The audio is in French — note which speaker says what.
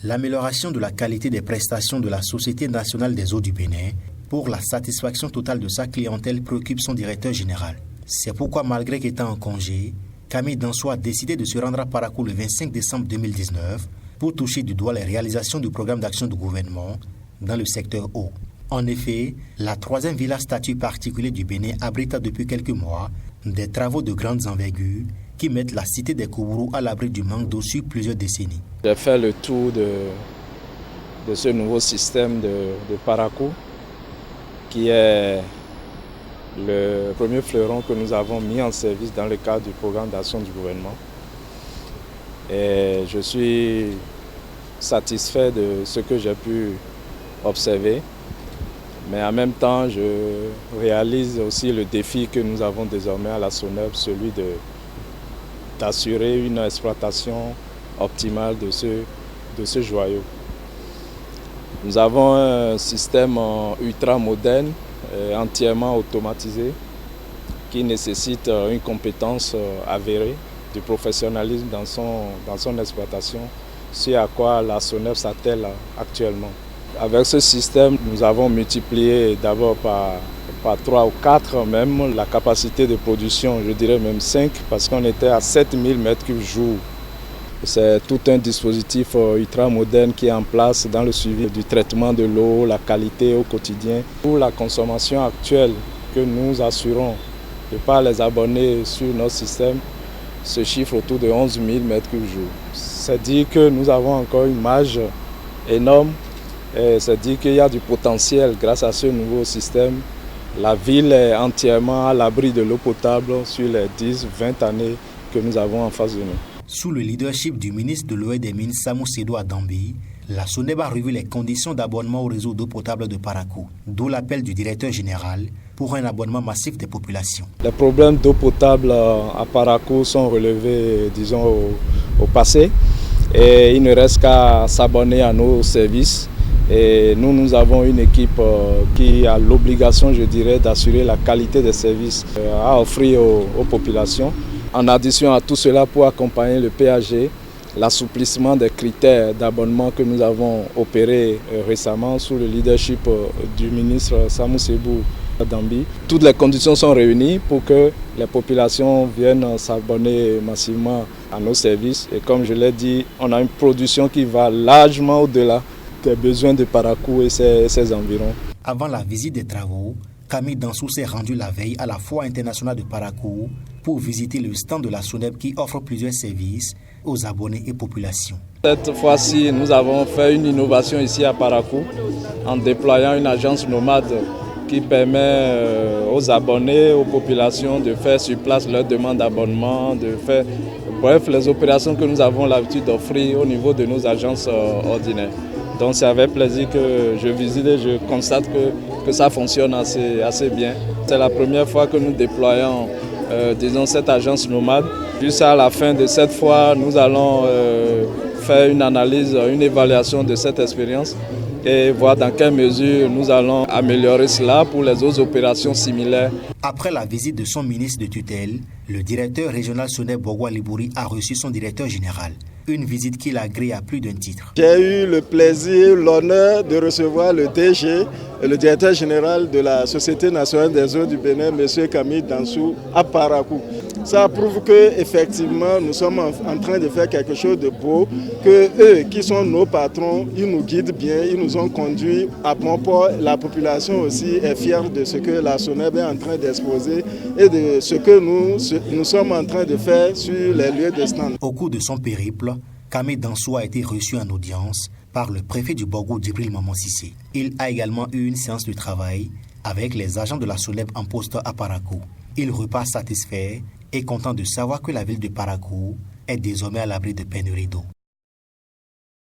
Speaker 1: L'amélioration de la qualité des prestations de la Société nationale des eaux du Bénin pour la satisfaction totale de sa clientèle préoccupe son directeur général. C'est pourquoi, malgré qu'étant en congé, Camille Dansou a décidé de se rendre à Parakou le 25 décembre 2019 pour toucher du doigt les réalisations du programme d'action du gouvernement dans le secteur eau. En effet, la troisième villa statut particulier du Bénin abrite depuis quelques mois des travaux de grandes envergures qui mettent la cité des Koubourou à l'abri du manque d'eau sur plusieurs décennies.
Speaker 2: J'ai fait le tour de ce nouveau système de Parakou, qui est le premier fleuron que nous avons mis en service dans le cadre du programme d'action du gouvernement. Et je suis satisfait de ce que j'ai pu observer. Mais en même temps, je réalise aussi le défi que nous avons désormais à la SONEB, celui d'assurer une exploitation optimale de ce joyau. Nous avons un système ultra moderne, entièrement automatisé, qui nécessite une compétence avérée, du professionnalisme dans son exploitation, ce à quoi la SONEB s'attelle actuellement. Avec ce système, nous avons multiplié d'abord par 3 ou 4 même la capacité de production, je dirais même 5, parce qu'on était à 7000 m3 jour. C'est tout un dispositif ultra moderne qui est en place dans le suivi du traitement de l'eau, la qualité au quotidien. Pour la consommation actuelle que nous assurons de par les abonnés sur notre système, se chiffre autour de 11 000 m3 jour. C'est-à-dire que nous avons encore une marge énorme. C'est-à-dire qu'il y a du potentiel grâce à ce nouveau système. La ville est entièrement à l'abri de l'eau potable sur les 10-20 années que nous avons en face de nous.
Speaker 1: Sous le leadership du ministre de l'Eau et des Mines, Samou Sédou Adambi, la SONEB a revu les conditions d'abonnement au réseau d'eau potable de Parakou, d'où l'appel du directeur général pour un abonnement massif des populations.
Speaker 2: Les problèmes d'eau potable à Parakou sont relevés, disons, au passé, et il ne reste qu'à s'abonner à nos services. Et nous avons une équipe qui a l'obligation, je dirais, d'assurer la qualité des services à offrir aux populations. En addition à tout cela, pour accompagner le PAG, l'assouplissement des critères d'abonnement que nous avons opéré récemment sous le leadership du ministre Samou Sédou Adambi. Toutes les conditions sont réunies pour que les populations viennent s'abonner massivement à nos services. Et comme je l'ai dit, on a une production qui va largement au-delà des besoins de Parakou et ses environs.
Speaker 1: Avant la visite des travaux, Camille Dansou s'est rendu la veille à la Foire internationale de Parakou pour visiter le stand de la SONEB qui offre plusieurs services aux abonnés et populations.
Speaker 2: Cette fois-ci, nous avons fait une innovation ici à Parakou en déployant une agence nomade qui permet aux abonnés, aux populations de faire sur place leur demande d'abonnement, bref, les opérations que nous avons l'habitude d'offrir au niveau de nos agences ordinaires. Donc c'est avec plaisir que je visite et je constate que ça fonctionne assez bien. C'est la première fois que nous déployons disons, cette agence nomade. Jusqu'à la fin de cette fois, nous allons faire une analyse, une évaluation de cette expérience et voir dans quelle mesure nous allons améliorer cela pour les autres opérations similaires.
Speaker 1: Après la visite de son ministre de tutelle, le directeur régional SONEB Bogwa Libouri a reçu son directeur général. Une visite qui l'a agréé à plus d'un titre.
Speaker 3: J'ai eu le plaisir, l'honneur de recevoir le DG et le directeur général de la Société nationale des eaux du Bénin, M. Camille Dansou, à Parakou. Ça prouve qu'effectivement, nous sommes en train de faire quelque chose de beau, que eux, qui sont nos patrons, ils nous guident bien, ils nous ont conduits à bon port. La population aussi est fière de ce que la SONEB est en train d'exposer et de ce que nous sommes en train de faire sur les lieux de stand.
Speaker 1: Au cours de son périple, Camille Dansou a été reçu en audience par le préfet du Borgo, Djibril Maman Sissé. Il a également eu une séance de travail avec les agents de la SONEB en poste à Parakou. Il repart satisfait et content de savoir que la ville de Parakou est désormais à l'abri de pénurie d'eau.